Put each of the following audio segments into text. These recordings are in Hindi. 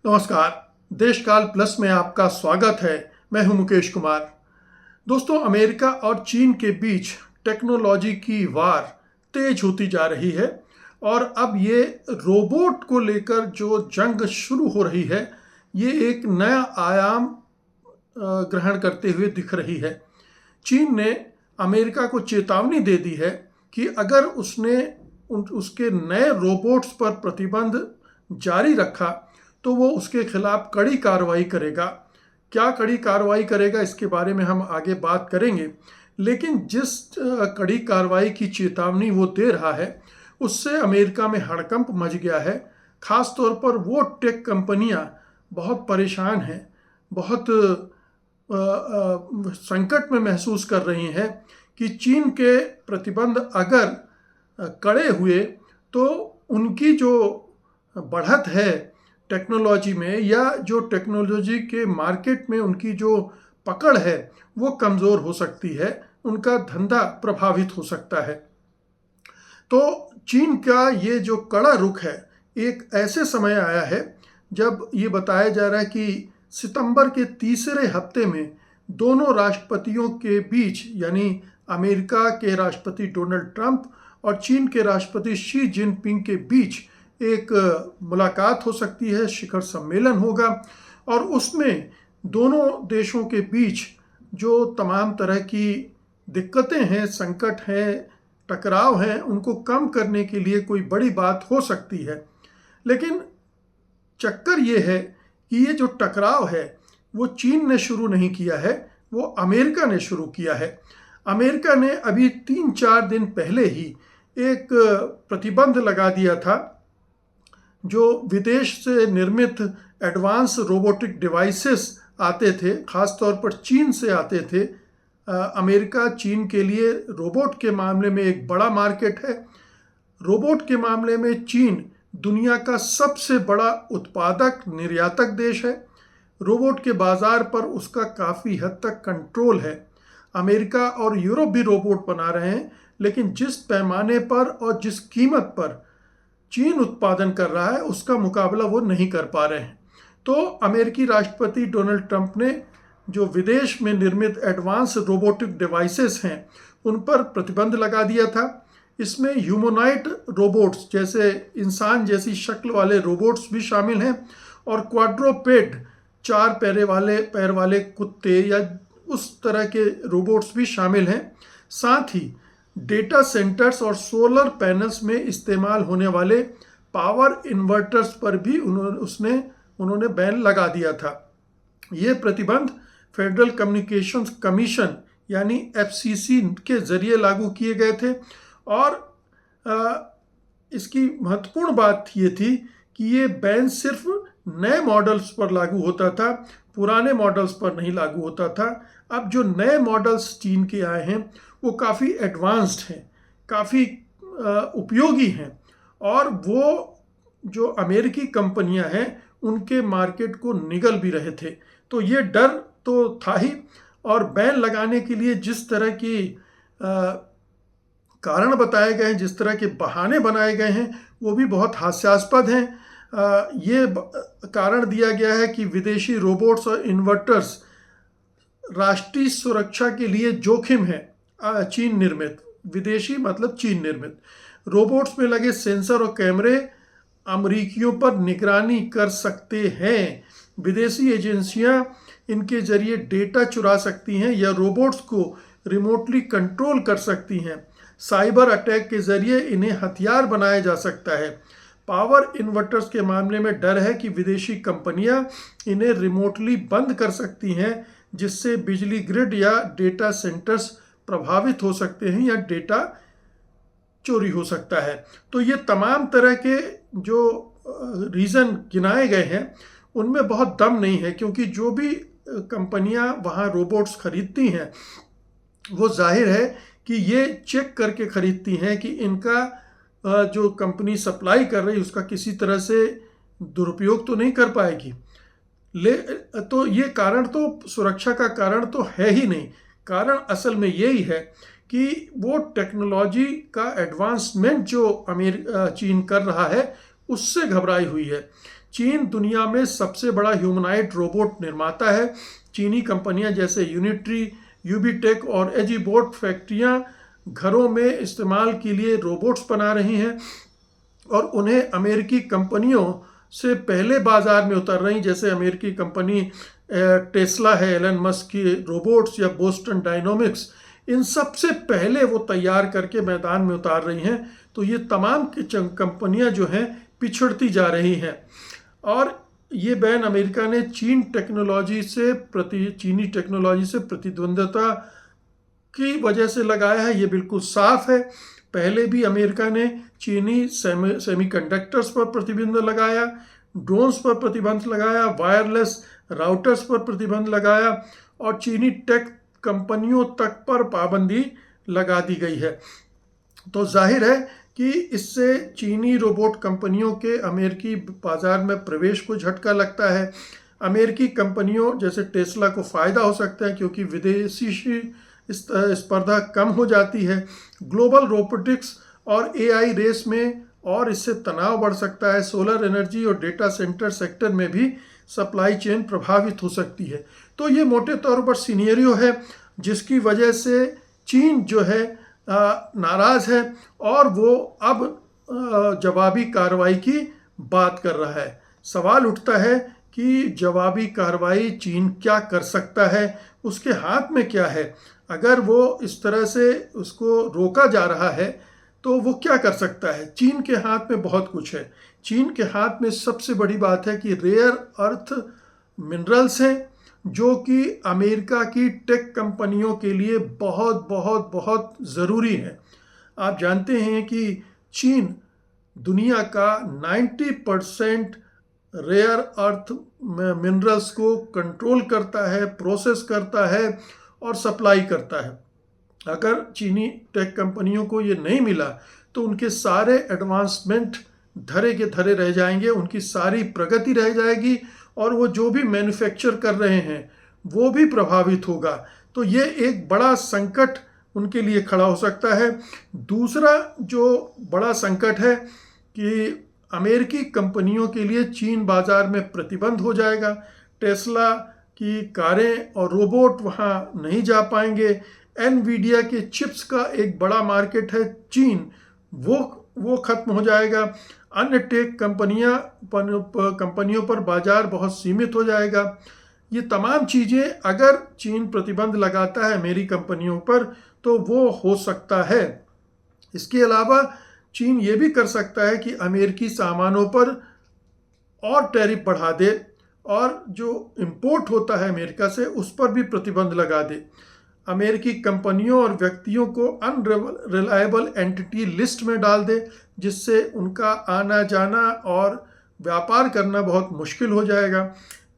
नमस्कार। देशकाल प्लस में आपका स्वागत है। मैं हूं मुकेश कुमार। दोस्तों, अमेरिका और चीन के बीच टेक्नोलॉजी की वार तेज होती जा रही है और अब ये रोबोट को लेकर जो जंग शुरू हो रही है, ये एक नया आयाम ग्रहण करते हुए दिख रही है। चीन ने अमेरिका को चेतावनी दे दी है कि अगर उसने उसके नए रोबोट्स पर प्रतिबंध जारी रखा तो वो उसके खिलाफ कड़ी कार्रवाई करेगा। क्या कड़ी कार्रवाई करेगा, इसके बारे में हम आगे बात करेंगे। लेकिन जिस कड़ी कार्रवाई की चेतावनी वो दे रहा है, उससे अमेरिका में हड़कंप मच गया है। खास तौर पर वो टेक कंपनियां बहुत परेशान हैं, बहुत संकट में महसूस कर रही हैं कि चीन के प्रतिबंध अगर कड़े हुए तो उनकी जो बढ़त है टेक्नोलॉजी में, या जो टेक्नोलॉजी के मार्केट में उनकी जो पकड़ है, वो कमज़ोर हो सकती है, उनका धंधा प्रभावित हो सकता है। तो चीन का ये जो कड़ा रुख है, एक ऐसे समय आया है जब ये बताया जा रहा है कि सितंबर के तीसरे हफ्ते में दोनों राष्ट्रपतियों के बीच, यानी अमेरिका के राष्ट्रपति डोनाल्ड ट्रंप और चीन के राष्ट्रपति शी जिनपिंग के बीच एक मुलाकात हो सकती है, शिखर सम्मेलन होगा और उसमें दोनों देशों के बीच जो तमाम तरह की दिक्कतें हैं, संकट हैं, टकराव हैं, उनको कम करने के लिए कोई बड़ी बात हो सकती है। लेकिन चक्कर ये है कि ये जो टकराव है वो चीन ने शुरू नहीं किया है, वो अमेरिका ने शुरू किया है। अमेरिका ने अभी 3-4 दिन पहले ही एक प्रतिबंध लगा दिया था। जो विदेश से निर्मित एडवांस रोबोटिक डिवाइसेस आते थे, ख़ास तौर पर चीन से आते थे। अमेरिका चीन के लिए रोबोट के मामले में एक बड़ा मार्केट है। रोबोट के मामले में चीन दुनिया का सबसे बड़ा उत्पादक निर्यातक देश है। रोबोट के बाज़ार पर उसका काफ़ी हद तक कंट्रोल है। अमेरिका और यूरोप भी रोबोट बना रहे हैं, लेकिन जिस पैमाने पर और जिस कीमत पर चीन उत्पादन कर रहा है, उसका मुकाबला वो नहीं कर पा रहे हैं। तो अमेरिकी राष्ट्रपति डोनाल्ड ट्रंप ने जो विदेश में निर्मित एडवांस रोबोटिक डिवाइसेस हैं, उन पर प्रतिबंध लगा दिया था। इसमें ह्यूमनॉइड रोबोट्स, जैसे इंसान जैसी शक्ल वाले रोबोट्स भी शामिल हैं, और क्वाड्रोपेड, 4 पैर वाले कुत्ते या उस तरह के रोबोट्स भी शामिल हैं। साथ ही डेटा सेंटर्स और सोलर पैनल्स में इस्तेमाल होने वाले पावर इन्वर्टर्स पर भी उन्होंने बैन लगा दिया था। ये प्रतिबंध फेडरल कम्युनिकेशंस कमीशन यानी एफसीसी के जरिए लागू किए गए थे और इसकी महत्वपूर्ण बात ये थी कि ये बैन सिर्फ नए मॉडल्स पर लागू होता था, पुराने मॉडल्स पर नहीं लागू होता था। अब जो नए मॉडल्स चीन के आए हैं वो काफ़ी एडवांस्ड हैं, काफ़ी उपयोगी हैं, और वो जो अमेरिकी कंपनियां हैं उनके मार्केट को निगल भी रहे थे। तो ये डर तो था ही, और बैन लगाने के लिए जिस तरह की कारण बताए गए हैं, जिस तरह के बहाने बनाए गए हैं, वो भी बहुत हास्यास्पद हैं। ये कारण दिया गया है कि विदेशी रोबोट्स और इन्वर्टर्स राष्ट्रीय सुरक्षा के लिए जोखिम है। चीन निर्मित, विदेशी मतलब चीन निर्मित रोबोट्स में लगे सेंसर और कैमरे अमरीकियों पर निगरानी कर सकते हैं। विदेशी एजेंसियां इनके जरिए डेटा चुरा सकती हैं या रोबोट्स को रिमोटली कंट्रोल कर सकती हैं। साइबर अटैक के जरिए इन्हें हथियार बनाया जा सकता है। पावर इन्वर्टर्स के मामले में डर है कि विदेशी कंपनियां इन्हें रिमोटली बंद कर सकती हैं, जिससे बिजली ग्रिड या डेटा सेंटर्स प्रभावित हो सकते हैं या डेटा चोरी हो सकता है। तो ये तमाम तरह के जो रीज़न गिनाए गए हैं उनमें बहुत दम नहीं है, क्योंकि जो भी कंपनियां वहाँ रोबोट्स खरीदती हैं वो जाहिर है कि ये चेक करके खरीदती हैं कि इनका जो कंपनी सप्लाई कर रही है उसका किसी तरह से दुरुपयोग तो नहीं कर पाएगी। तो ये कारण तो, सुरक्षा का कारण तो है ही नहीं। कारण असल में यही है कि वो टेक्नोलॉजी का एडवांसमेंट जो चीन कर रहा है उससे घबराई हुई है। चीन दुनिया में सबसे बड़ा ह्यूमनॉइड रोबोट निर्माता है। चीनी कंपनियां जैसे यूनिट्री, यूबीटेक और एजीबोट फैक्ट्रियां घरों में इस्तेमाल के लिए रोबोट्स बना रही हैं और उन्हें अमेरिकी कंपनियों से पहले बाजार में उतर रही, जैसे अमेरिकी कंपनी टेस्ला है, एलन मस्क की रोबोट्स, या बोस्टन डायनामिक्स, इन सब से पहले वो तैयार करके मैदान में उतार रही हैं। तो ये तमाम कंपनियां जो हैं पिछड़ती जा रही हैं। और ये बैन अमेरिका ने चीनी टेक्नोलॉजी से प्रतिद्वंद्विता की वजह से लगाया है। ये बिल्कुल साफ है। पहले भी अमेरिका ने चीनी सेमीकंडक्टर्स पर प्रतिबंध लगाया, ड्रोन्स पर प्रतिबंध लगाया, वायरलेस राउटर्स पर प्रतिबंध लगाया और चीनी टेक कंपनियों तक पर पाबंदी लगा दी गई है। तो जाहिर है कि इससे चीनी रोबोट कंपनियों के अमेरिकी बाजार में प्रवेश को झटका लगता है। अमेरिकी कंपनियों जैसे टेस्ला को फ़ायदा हो सकता है क्योंकि विदेशी स्पर्धा कम हो जाती है। ग्लोबल रोबोटिक्स और एआई रेस में और इससे तनाव बढ़ सकता है। सोलर एनर्जी और डेटा सेंटर सेक्टर में भी सप्लाई चेन प्रभावित हो सकती है। तो ये मोटे तौर पर सिनेरियो है जिसकी वजह से चीन जो है नाराज़ है और वो अब जवाबी कार्रवाई की बात कर रहा है। सवाल उठता है कि जवाबी कार्रवाई चीन क्या कर सकता है, उसके हाथ में क्या है। अगर वो इस तरह से उसको रोका जा रहा है तो वो क्या कर सकता है। चीन के हाथ में बहुत कुछ है। चीन के हाथ में सबसे बड़ी बात है कि रेयर अर्थ मिनरल्स हैं जो कि अमेरिका की टेक कंपनियों के लिए बहुत बहुत बहुत ज़रूरी है। आप जानते हैं कि चीन दुनिया का 90% रेयर अर्थ मिनरल्स को कंट्रोल करता है, प्रोसेस करता है और सप्लाई करता है। अगर चीनी टेक कंपनियों को ये नहीं मिला तो उनके सारे एडवांसमेंट धरे के धरे रह जाएंगे, उनकी सारी प्रगति रह जाएगी और वो जो भी मैन्युफैक्चर कर रहे हैं वो भी प्रभावित होगा। तो ये एक बड़ा संकट उनके लिए खड़ा हो सकता है। दूसरा जो बड़ा संकट है कि अमेरिकी कंपनियों के लिए चीन बाजार में प्रतिबंध हो जाएगा। टेस्ला की कारें और रोबोट वहाँ नहीं जा पाएंगे। एनवीडिया के चिप्स का एक बड़ा मार्केट है चीन, वो खत्म हो जाएगा। अन्य टेक कंपनियों पर बाजार बहुत सीमित हो जाएगा। ये तमाम चीज़ें अगर चीन प्रतिबंध लगाता है अमेरिकी कंपनियों पर तो वो हो सकता है। इसके अलावा चीन ये भी कर सकता है कि अमेरिकी सामानों पर और टैरिफ बढ़ा दे और जो इंपोर्ट होता है अमेरिका से उस पर भी प्रतिबंध लगा दे। अमेरिकी कंपनियों और व्यक्तियों को अनरिलायबल एंटिटी लिस्ट में डाल दे जिससे उनका आना जाना और व्यापार करना बहुत मुश्किल हो जाएगा।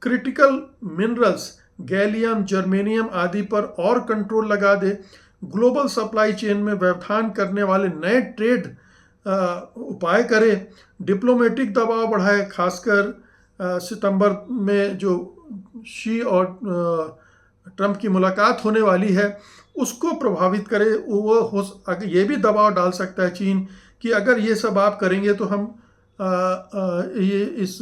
क्रिटिकल मिनरल्स, गैलियम, जर्मेनियम आदि पर और कंट्रोल लगा दे। ग्लोबल सप्लाई चेन में व्यवधान करने वाले नए ट्रेड उपाय करे। डिप्लोमेटिक दबाव बढ़ाए, खासकर सितंबर में जो शी और ट्रंप की मुलाकात होने वाली है उसको प्रभावित करे। वो ये भी दबाव डाल सकता है चीन कि अगर ये सब आप करेंगे तो हम ये इस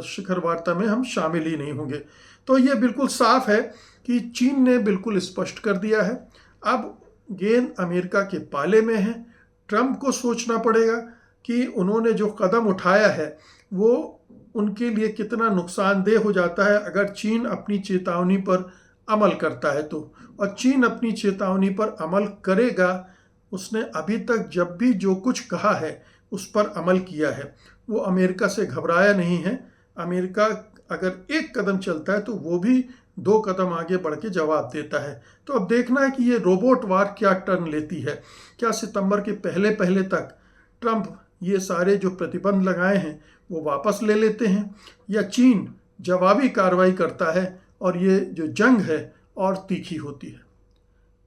शिखर वार्ता में हम शामिल ही नहीं होंगे। तो ये बिल्कुल साफ है कि चीन ने बिल्कुल स्पष्ट कर दिया है। अब गेंद अमेरिका के पाले में है। ट्रंप को सोचना पड़ेगा कि उन्होंने जो कदम उठाया है वो उनके लिए कितना नुकसानदेह हो जाता है अगर चीन अपनी चेतावनी पर अमल करता है तो। और चीन अपनी चेतावनी पर अमल करेगा। उसने अभी तक जब भी जो कुछ कहा है उस पर अमल किया है। वो अमेरिका से घबराया नहीं है। अमेरिका अगर एक कदम चलता है तो वो भी 2 कदम आगे बढ़ के जवाब देता है। तो अब देखना है कि ये रोबोट वार क्या टर्न लेती है। क्या सितंबर के पहले तक ट्रंप ये सारे जो प्रतिबंध लगाए हैं वो वापस ले लेते हैं या चीन जवाबी कार्रवाई करता है और ये जो जंग है और तीखी होती है।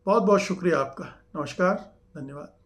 बहुत बहुत शुक्रिया आपका। नमस्कार, धन्यवाद।